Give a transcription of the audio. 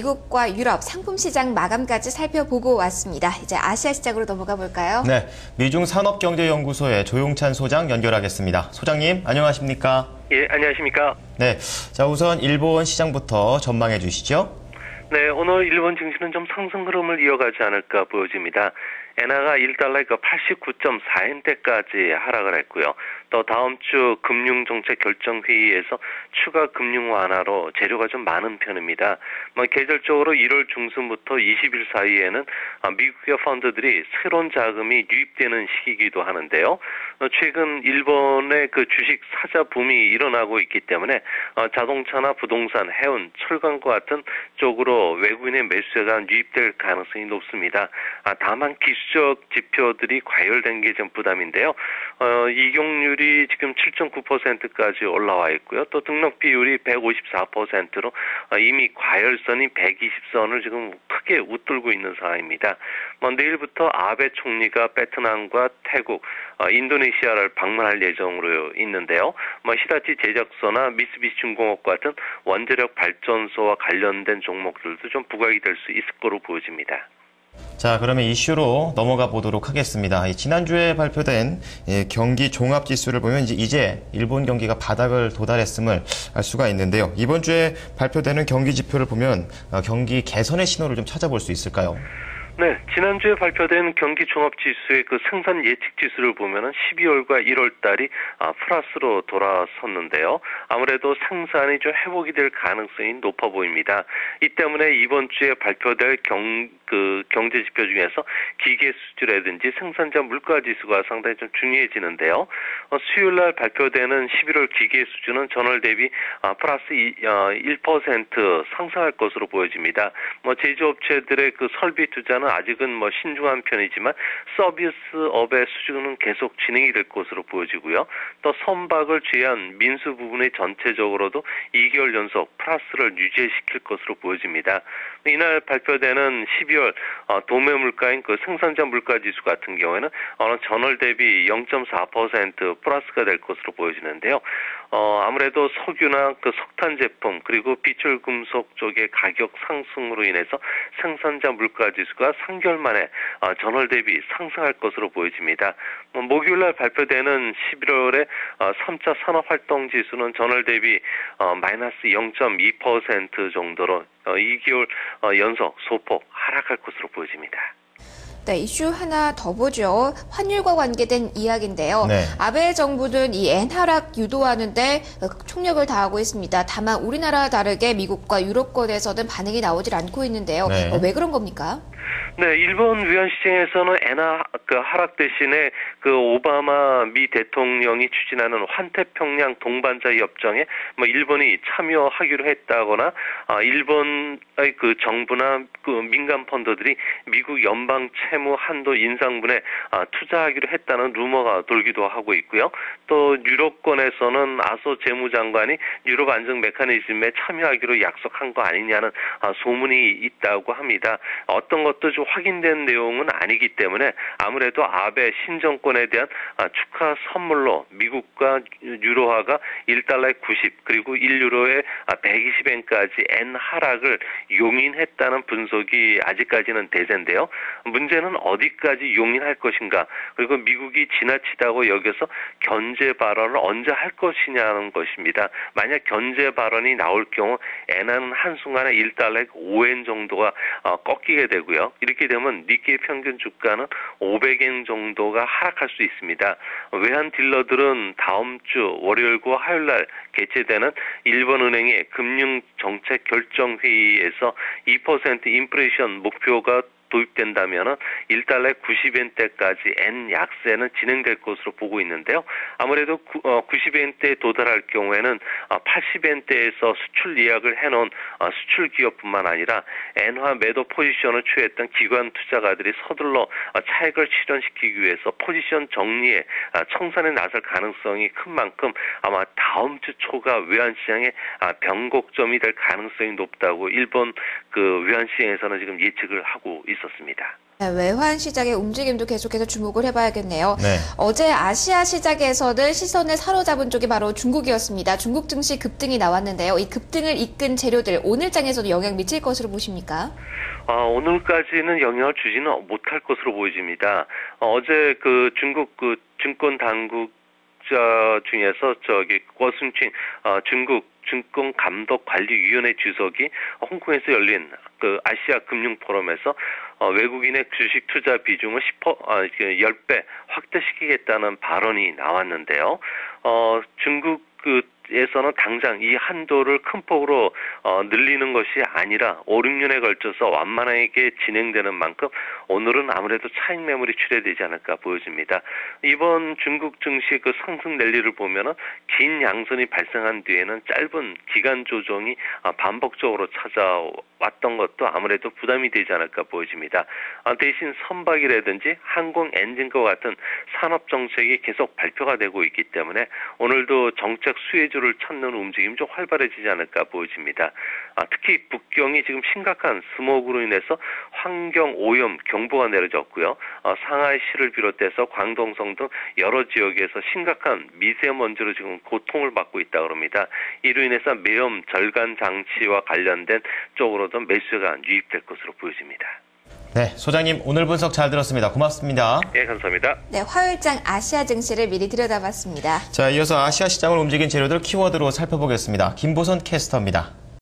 미국과 유럽 상품 시장 마감까지 살펴보고 왔습니다. 이제 아시아 시장으로 넘어가 볼까요? 네, 미중 산업경제연구소의 조용찬 소장 연결하겠습니다. 소장님, 안녕하십니까? 예, 안녕하십니까? 네, 자 우선 일본 시장부터 전망해 주시죠. 네, 오늘 일본 증시는 좀 상승 흐름을 이어가지 않을까 보여집니다. 엔화가 1달러에 89.4엔대까지 하락을 했고요. 또 다음 주 금융정책 결정회의에서 추가 금융 완화로 재료가 좀 많은 편입니다. 계절적으로 1월 중순부터 20일 사이에는 미국의 펀드들이 새로운 자금이 유입되는 시기이기도 하는데요. 최근 일본의 그 주식 사자 붐이 일어나고 있기 때문에 자동차나 부동산, 해운, 철강과 같은 쪽으로 외국인의 매수세가 유입될 가능성이 높습니다. 다만 기술적 지표들이 과열된 게 좀 부담인데요. 이익률이 지금 7.9%까지 올라와 있고요. 또 등록 비율이 154%로 이미 과열선이 120선을 지금 크게 웃돌고 있는 상황입니다. 내일부터 아베 총리가 베트남과 태국, 인도네시아를 방문할 예정으로 있는데요. 히다치 제작소나 미쓰비시 중공업 같은 원자력 발전소와 관련된 종목들도 좀 부각이 될 수 있을 거로 보여집니다. 자, 그러면 이슈로 넘어가 보도록 하겠습니다. 지난주에 발표된 경기 종합지수를 보면 이제 일본 경기가 바닥을 도달했음을 알 수가 있는데요. 이번 주에 발표되는 경기 지표를 보면 경기 개선의 신호를 좀 찾아볼 수 있을까요? 네, 지난주에 발표된 경기 종합지수의 그 생산 예측 지수를 보면은 12월과 1월 달이 플러스로 돌아섰는데요. 아무래도 생산이 좀 회복이 될 가능성이 높아 보입니다. 이 때문에 이번 주에 발표될 경제 지표 중에서 기계 수주라든지 생산자 물가 지수가 상당히 좀 중요해지는데요. 수요일 날 발표되는 11월 기계 수주는 전월 대비 플러스 1% 상승할 것으로 보여집니다. 제조업체들의 그 설비 투자는 아직은 신중한 편이지만 서비스업의 수주는 계속 진행이 될 것으로 보여지고요. 또 선박을 제한 민수 부분의 전체적으로도 2개월 연속 플러스를 유지시킬 것으로 보여집니다. 이날 발표되는 12월 도매 물가인 그 생산자 물가 지수 같은 경우에는 전월 대비 0.4% 플러스가 될 것으로 보여지는데요. 아무래도 석유나 그 석탄 제품 그리고 비철 금속 쪽의 가격 상승으로 인해서 생산자 물가 지수가 3개월 만에 전월 대비 상승할 것으로 보여집니다. 목요일 날 발표되는 11월의 3차 산업활동 지수는 전월 대비 마이너스 0.2% 정도로 2개월 연속 소폭 하락할 것으로 보여집니다. 네, 이슈 하나 더 보죠. 환율과 관계된 이야기인데요. 네. 아베 정부는 이 엔 하락 유도하는데 총력을 다하고 있습니다. 다만 우리나라와 다르게 미국과 유럽권에서는 반응이 나오질 않고 있는데요. 네. 왜 그런 겁니까? 네, 일본 위안시장에서는 엔화 하락 대신에 그 오바마 미 대통령이 추진하는 환태평양 동반자 협정에 일본이 참여하기로 했다거나 일본의 그 정부나 그 민간 펀드들이 미국 연방 채무 한도 인상분에 투자하기로 했다는 루머가 돌기도 하고 있고요. 또 유럽권에서는 아소 재무장관이 유럽 안정 메커니즘에 참여하기로 약속한 거 아니냐는 소문이 있다고 합니다. 어떤 것도 좀 확인된 내용은 아니기 때문에 아무래도 아베 신정권에 대한 축하 선물로 미국과 유로화가 1달러에 90 그리고 1유로에 120엔까지 엔 하락을 용인했다는 분석이 아직까지는 대세인데요. 문제는 어디까지 용인할 것인가 그리고 미국이 지나치다고 여겨서 견제 발언을 언제 할 것이냐는 것입니다. 만약 견제 발언이 나올 경우 엔화는 한순간에 1달러에 5엔 정도가 꺾이게 되고요. 이렇게 되면 니케이 평균 주가는 500엔 정도가 하락할 수 있습니다. 외환 딜러들은 다음 주 월요일과 화요일 날 개최되는 일본은행의 금융정책 결정회의에서 2% 인플레이션 목표가 도입된다면 1달러에 90엔대까지 엔 약세는 진행될 것으로 보고 있는데요. 아무래도 90엔대에 도달할 경우에는 80엔대에서 수출 예약을 해놓은 수출 기업뿐만 아니라 엔화 매도 포지션을 취했던 기관 투자가들이 서둘러 차익을 실현시키기 위해서 포지션 정리에 청산에 나설 가능성이 큰 만큼 아마 다음 주 초가 외환시장의 변곡점이 될 가능성이 높다고 일본 그 외환시장에서는 지금 예측을 하고 있습니다. 네, 외환 시장의 움직임도 계속해서 주목을 해봐야겠네요. 네. 어제 아시아 시장에서는 시선을 사로잡은 쪽이 바로 중국이었습니다. 중국 증시 급등이 나왔는데요. 이 급등을 이끈 재료들 오늘 장에서도 영향 미칠 것으로 보십니까? 오늘까지는 영향을 주지는 못할 것으로 보여집니다. 어제 그 중국 그 증권 당국자 중에서 거순칭 중국 증권감독관리위원회 주석이 홍콩에서 열린 그 아시아 금융 포럼에서 외국인의 주식 투자 비중을 10배 확대시키겠다는 발언이 나왔는데요. 중국에서는 당장 이 한도를 큰 폭으로 늘리는 것이 아니라 5, 6년에 걸쳐서 완만하게 진행되는 만큼 오늘은 아무래도 차익 매물이 출회되지 않을까 보여집니다. 이번 중국 증시 그 상승 랠리를 보면은 긴 양선이 발생한 뒤에는 짧은 기간 조정이 반복적으로 찾아왔던 것도 아무래도 부담이 되지 않을까 보여집니다. 대신 선박이라든지 항공 엔진과 같은 산업 정책이 계속 발표가 되고 있기 때문에 오늘도 정책 수혜주를 찾는 움직임이 좀 활발해지지 않을까 보여집니다. 특히 북경이 지금 심각한 스모그로 인해서 환경 오염 경보가 내려졌고요. 상하이시를 비롯해서 광동성 등 여러 지역에서 심각한 미세먼지로 지금 고통을 받고 있다고 합니다. 이로 인해서 매염 절간 장치와 관련된 쪽으로도 매수가 유입될 것으로 보여집니다. 네, 소장님 오늘 분석 잘 들었습니다. 고맙습니다. 예, 감사합니다. 네, 화요일장 아시아 증시를 미리 들여다봤습니다. 자, 이어서 아시아 시장을 움직인 재료들 키워드로 살펴보겠습니다. 김보선 캐스터입니다.